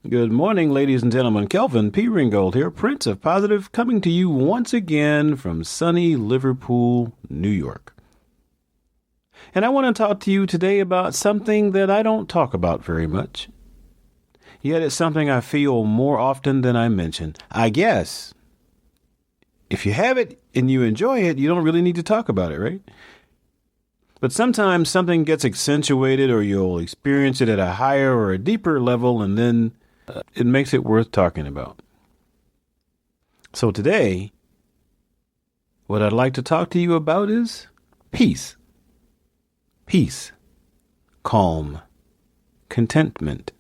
Good morning, ladies and gentlemen. Kelvin P. Ringgold here, Prince of Positive, coming to you once again from sunny Liverpool, New York. And I want to talk to you today about something that I don't talk about very much. Yet it's something I feel more often than I mention. I guess if you have it and you enjoy it, you don't really need to talk about it, right? But sometimes something gets accentuated or you'll experience it at a higher or a deeper level, and then it makes it worth talking about. So today, what I'd like to talk to you about is peace. Peace, calm, contentment.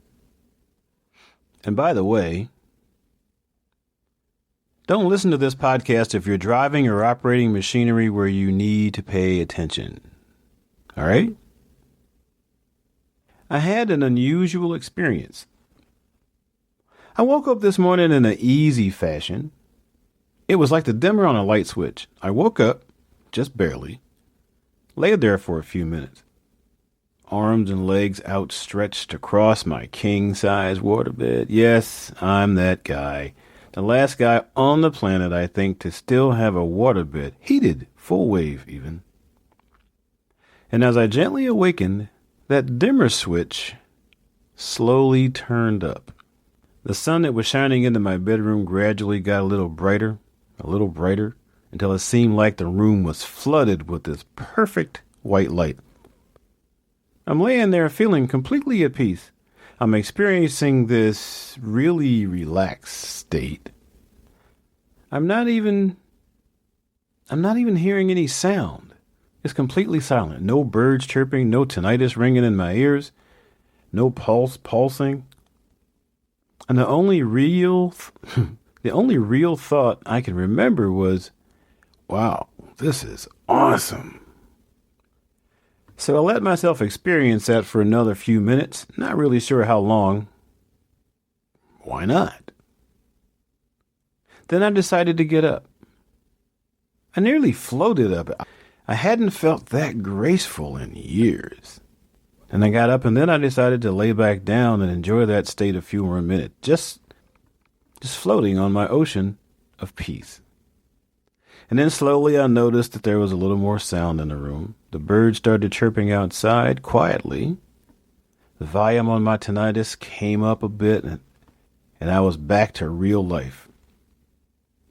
And by the way, don't listen to this podcast if you're driving or operating machinery where you need to pay attention. All right? I had an unusual experience. I woke up this morning in an easy fashion. It was like the dimmer on a light switch. I woke up, just barely, laid there for a few minutes, arms and legs outstretched across my king-size waterbed. Yes, I'm that guy. The last guy on the planet, I think, to still have a waterbed, heated, full wave even. And as I gently awakened, that dimmer switch slowly turned up. The sun that was shining into my bedroom gradually got a little brighter, until it seemed like the room was flooded with this perfect white light. I'm laying there feeling completely at peace. I'm experiencing this really relaxed state. I'm not even hearing any sound. It's completely silent. No birds chirping, no tinnitus ringing in my ears, no pulsing. And the only real thought I can remember was, wow, this is awesome. So I let myself experience that for another few minutes, not really sure how long. Why not? Then I decided to get up. I nearly floated up. I hadn't felt that graceful in years. And I got up, and then I decided to lay back down and enjoy that state a few more minutes, just floating on my ocean of peace. And then slowly I noticed that there was a little more sound in the room. The birds started chirping outside quietly. The volume on my tinnitus came up a bit, and I was back to real life.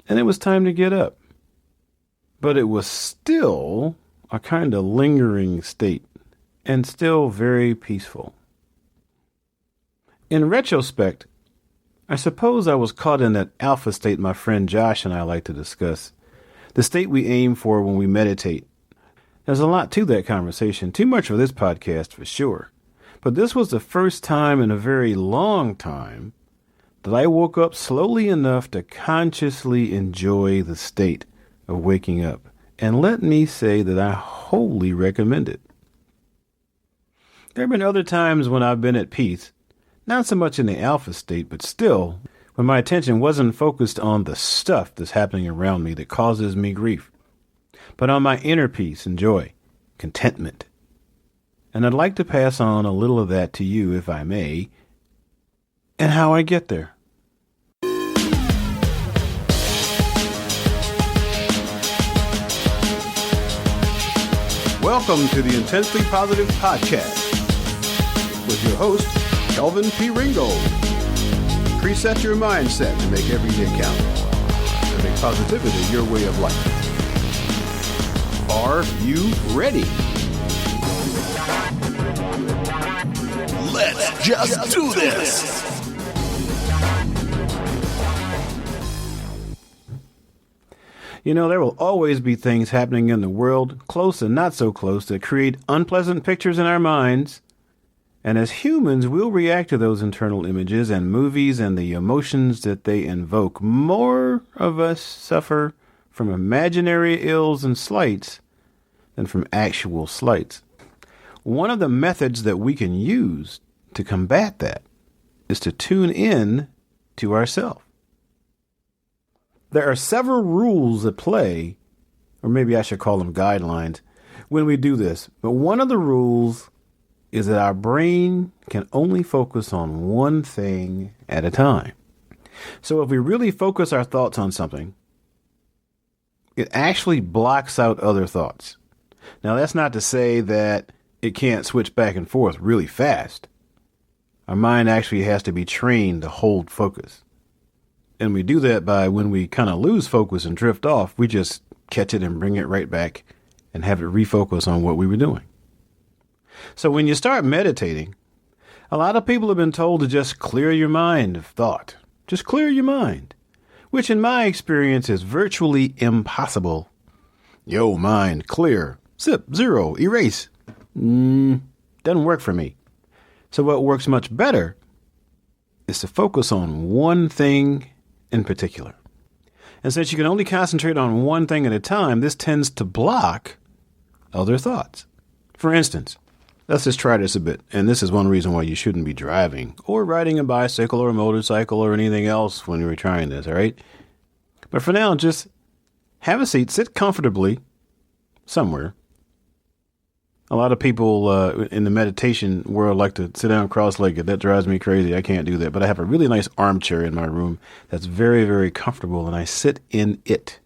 And it was time to get up. But it was still a kind of lingering state, and still very peaceful. In retrospect, I suppose I was caught in that alpha state my friend Josh and I like to discuss, the state we aim for when we meditate. There's a lot to that conversation, too much for this podcast for sure, but this was the first time in a very long time that I woke up slowly enough to consciously enjoy the state of waking up, and let me say that I wholly recommend it. There have been other times when I've been at peace, not so much in the alpha state, but still, when my attention wasn't focused on the stuff that's happening around me that causes me grief, but on my inner peace and joy, contentment. And I'd like to pass on a little of that to you, if I may, and how I get there. Welcome to the Intensely Positive Podcast with your host, Kelvin P. Ringgold. Preset your mindset to make every day count and make positivity your way of life. Are you ready? Let's just do this! You know, there will always be things happening in the world, close and not so close, that create unpleasant pictures in our minds. And as humans, we'll react to those internal images and movies and the emotions that they invoke. More of us suffer from imaginary ills and slights than from actual slights. One of the methods that we can use to combat that is to tune in to ourselves. There are several rules at play, or maybe I should call them guidelines, when we do this. But one of the rules is that our brain can only focus on one thing at a time. So if we really focus our thoughts on something, it actually blocks out other thoughts. Now, that's not to say that it can't switch back and forth really fast. Our mind actually has to be trained to hold focus. And we do that by when we kind of lose focus and drift off, we just catch it and bring it right back and have it refocus on what we were doing. So when you start meditating, a lot of people have been told to just clear your mind of thought. Just clear your mind, which in my experience is virtually impossible. Yo, mind, clear, zip, zero, erase. Doesn't work for me. So what works much better is to focus on one thing in particular. And since you can only concentrate on one thing at a time, this tends to block other thoughts. For instance, let's just try this a bit. And this is one reason why you shouldn't be driving or riding a bicycle or a motorcycle or anything else when you're trying this, all right? But for now, just have a seat, sit comfortably somewhere. A lot of people in the meditation world like to sit down cross-legged. That drives me crazy. I can't do that. But I have a really nice armchair in my room that's very, very comfortable, and I sit in it.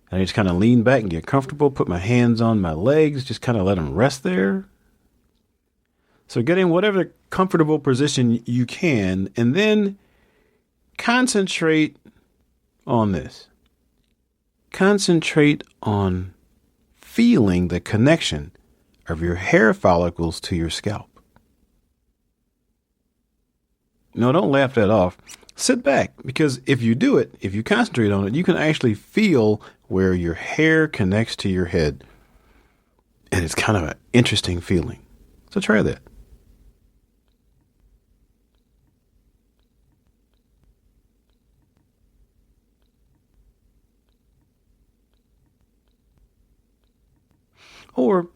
And I just kind of lean back and get comfortable, put my hands on my legs, just kind of let them rest there. So get in whatever comfortable position you can, and then concentrate on this. Concentrate on feeling the connection of your hair follicles to your scalp. No, don't laugh that off. Sit back, because if you do it, if you concentrate on it, you can actually feel where your hair connects to your head. And it's kind of an interesting feeling. So try that. Or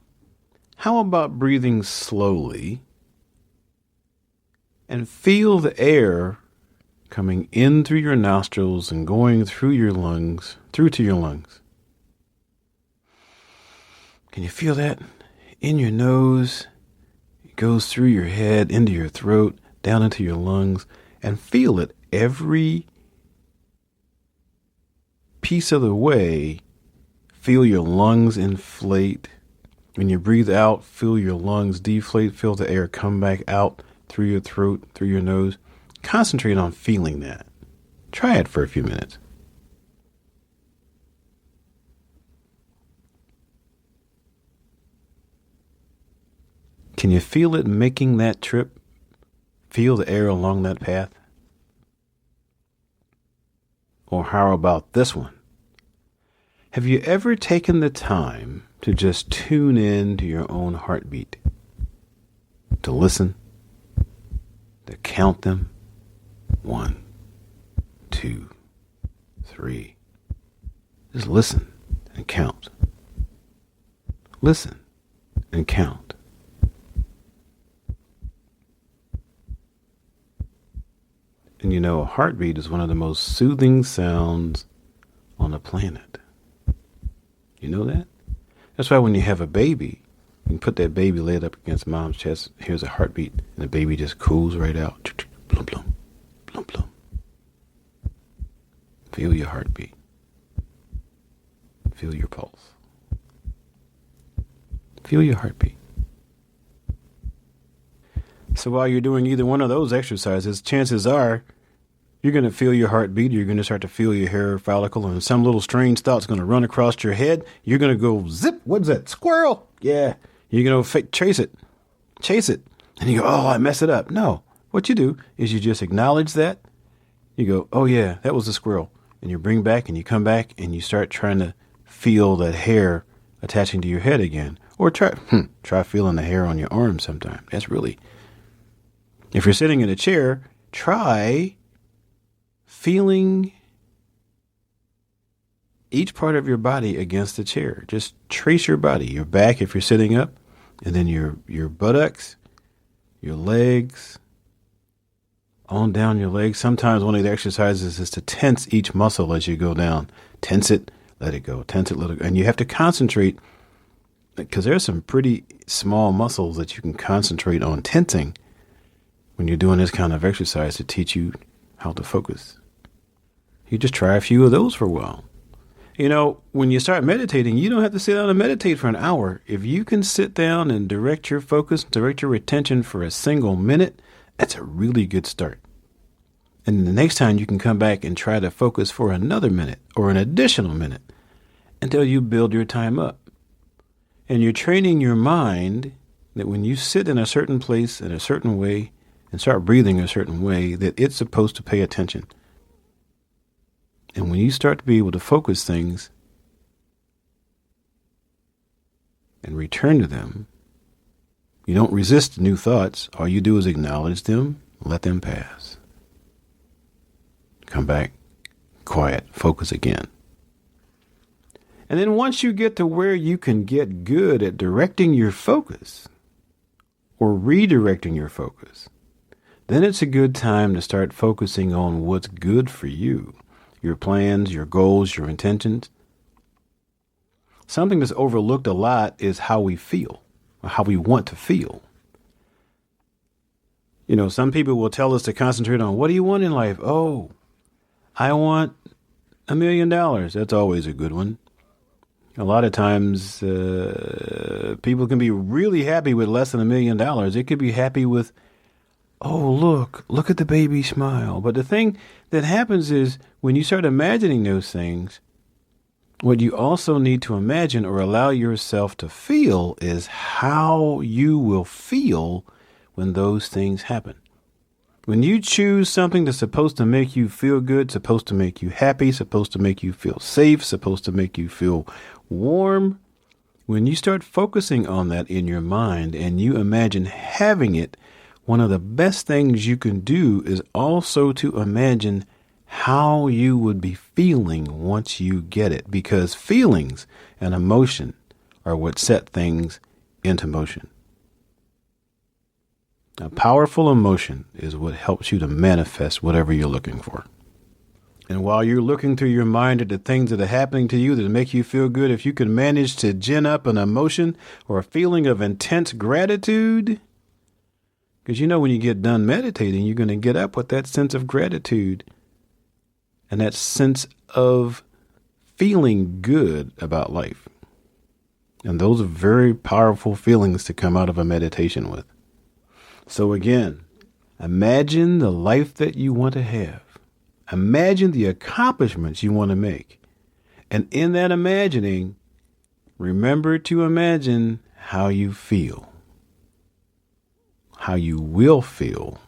how about breathing slowly and feel the air coming in through your nostrils and going through your lungs, through to your lungs. Can you feel that? In your nose, it goes through your head, into your throat, down into your lungs, and feel it every piece of the way. Feel your lungs inflate. When you breathe out, feel your lungs deflate, feel the air come back out through your throat, through your nose. Concentrate on feeling that. Try it for a few minutes. Can you feel it making that trip? Feel the air along that path? Or how about this one? Have you ever taken the time to just tune in to your own heartbeat? To listen? To count them? 1, 2, 3. Just listen and count. Listen and count. And you know, a heartbeat is one of the most soothing sounds on the planet. You know that? That's why when you have a baby, you can put that baby laid up against mom's chest, here's a heartbeat, and the baby just cools right out. Blum, blum, blum, blum. Feel your heartbeat. Feel your pulse. Feel your heartbeat. So while you're doing either one of those exercises, chances are you're going to feel your heartbeat. You're going to start to feel your hair follicle, and some little strange thought's going to run across your head. You're going to go, zip, what's that? Squirrel. Yeah. You're going to chase it. And you go, oh, I messed it up. No. What you do is you just acknowledge that. You go, oh, yeah, that was a squirrel. And you bring back and you come back and you start trying to feel that hair attaching to your head again. Or try feeling the hair on your arm sometime. That's really, if you're sitting in a chair, try feeling each part of your body against the chair. Just trace your body, your back if you're sitting up, and then your buttocks, your legs, on down your legs. Sometimes one of the exercises is to tense each muscle as you go down. Tense it, let it go. Tense it, let it go. And you have to concentrate, because there's some pretty small muscles that you can concentrate on tensing when you're doing this kind of exercise to teach you how to focus. You just try a few of those for a while. You know, when you start meditating, you don't have to sit down and meditate for an hour. If you can sit down and direct your focus, direct your attention for a single minute, that's a really good start. And the next time you can come back and try to focus for another minute or an additional minute until you build your time up. And you're training your mind that when you sit in a certain place in a certain way and start breathing a certain way, that it's supposed to pay attention. And when you start to be able to focus things and return to them, you don't resist new thoughts. All you do is acknowledge them, let them pass. Come back, quiet, focus again. And then once you get to where you can get good at directing your focus or redirecting your focus, then it's a good time to start focusing on what's good for you. Your plans, your goals, your intentions. Something that's overlooked a lot is how we feel, or how we want to feel. You know, some people will tell us to concentrate on, what do you want in life? Oh, I want $1 million. That's always a good one. A lot of times, people can be really happy with less than $1 million. It could be happy with, oh, look at the baby smile. But the thing that happens is when you start imagining those things, what you also need to imagine or allow yourself to feel is how you will feel when those things happen. When you choose something that's supposed to make you feel good, supposed to make you happy, supposed to make you feel safe, supposed to make you feel warm, when you start focusing on that in your mind and you imagine having it, one of the best things you can do is also to imagine how you would be feeling once you get it, because feelings and emotion are what set things into motion. A powerful emotion is what helps you to manifest whatever you're looking for. And while you're looking through your mind at the things that are happening to you that make you feel good, if you can manage to gin up an emotion or a feeling of intense gratitude, because you know when you get done meditating, you're going to get up with that sense of gratitude and that sense of feeling good about life. And those are very powerful feelings to come out of a meditation with. So again, imagine the life that you want to have. Imagine the accomplishments you want to make. And in that imagining, remember to imagine how you feel. How you will feel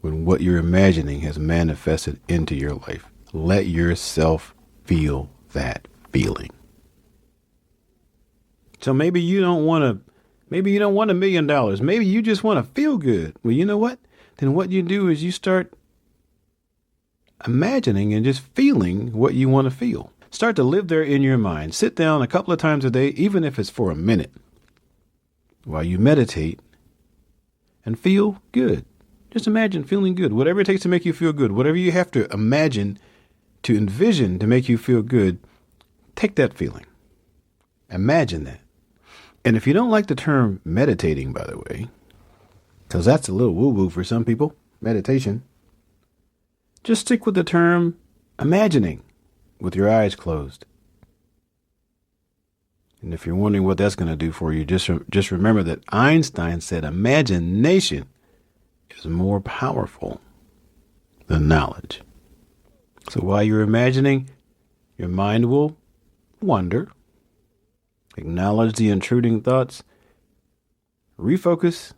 when what you're imagining has manifested into your life. Let yourself feel that feeling. So maybe you don't want $1 million. Maybe you just want to feel good. Well, you know what? Then what you do is you start imagining and just feeling what you want to feel. Start to live there in your mind. Sit down a couple of times a day, even if it's for a minute, while you meditate and feel good. Just imagine feeling good. Whatever it takes to make you feel good, whatever you have to imagine, to envision to make you feel good, take that feeling. Imagine that. And if you don't like the term meditating, by the way, because that's a little woo-woo for some people, meditation, just stick with the term imagining with your eyes closed. And if you're wondering what that's going to do for you, just remember that Einstein said imagination is more powerful than knowledge. So while you're imagining, your mind will wander. Acknowledge the intruding thoughts. Refocus.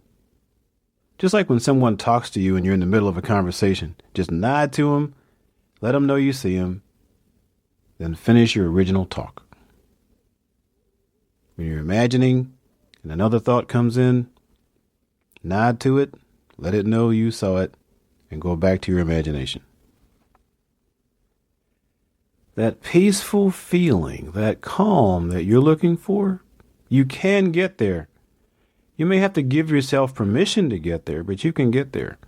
Just like when someone talks to you and you're in the middle of a conversation, just nod to them, let them know you see them, then finish your original talk. When you're imagining and another thought comes in, nod to it, let it know you saw it, and go back to your imagination. That peaceful feeling, that calm that you're looking for, you can get there. You may have to give yourself permission to get there, but you can get there.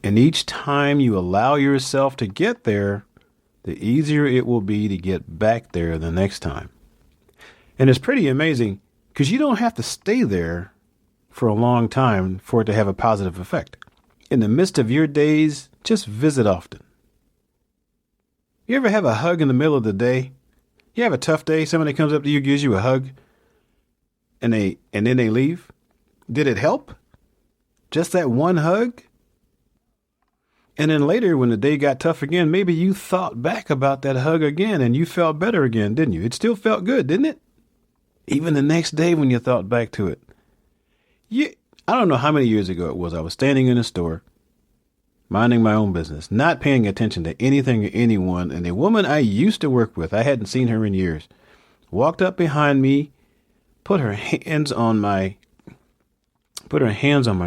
And each time you allow yourself to get there, the easier it will be to get back there the next time. And it's pretty amazing. Because you don't have to stay there for a long time for it to have a positive effect. In the midst of your days, just visit often. You ever have a hug in the middle of the day? You have a tough day, somebody comes up to you, gives you a hug, and then they leave? Did it help? Just that one hug? And then later, when the day got tough again, maybe you thought back about that hug again and you felt better again, didn't you? It still felt good, didn't it? Even the next day when you thought back to it. I don't know how many years ago it was. I was standing in a store, minding my own business, not paying attention to anything or anyone. And a woman I used to work with, I hadn't seen her in years, walked up behind me, put her hands on my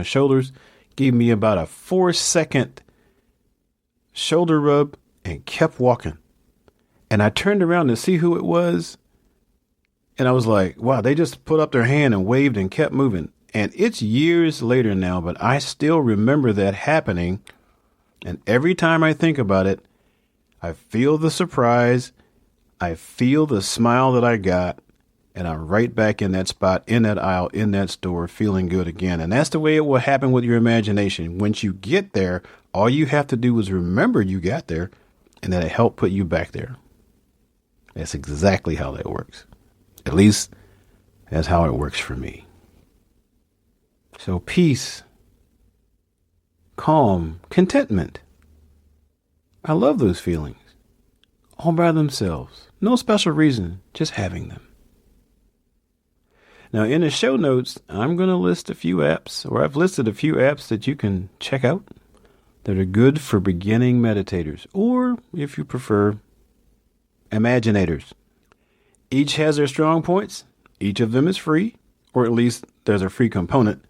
shoulders, gave me about a 4-second shoulder rub, and kept walking. And I turned around to see who it was. And I was like, wow, they just put up their hand and waved and kept moving. And it's years later now, but I still remember that happening. And every time I think about it, I feel the surprise. I feel the smile that I got. And I'm right back in that spot, in that aisle, in that store, feeling good again. And that's the way it will happen with your imagination. Once you get there, all you have to do is remember you got there, and that it helped put you back there. That's exactly how that works. At least that's how it works for me. So peace, calm, contentment. I love those feelings. All by themselves. No special reason, just having them. Now, in the show notes, I'm going to list a few apps, or I've listed a few apps that you can check out that are good for beginning meditators, or if you prefer, imaginators. Each has their strong points. Each of them is free, or at least there's a free component.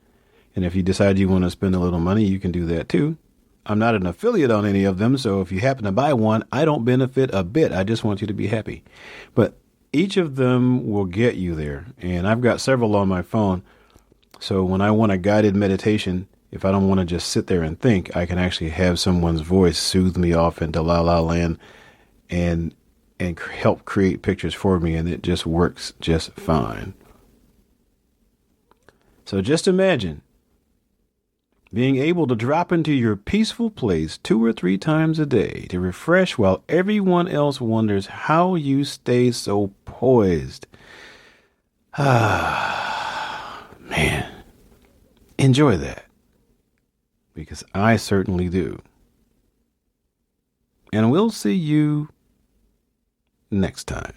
And if you decide you want to spend a little money, you can do that too. I'm not an affiliate on any of them, so if you happen to buy one, I don't benefit a bit. I just want you to be happy. But each of them will get you there. And I've got several on my phone. So when I want a guided meditation, if I don't want to just sit there and think, I can actually have someone's voice soothe me off into la la land and help create pictures for me. And it just works just fine. So just imagine being able to drop into your peaceful place 2 or 3 times a day to refresh while everyone else wonders how you stay so poised. Man, enjoy that, because I certainly do. And we'll see you next time.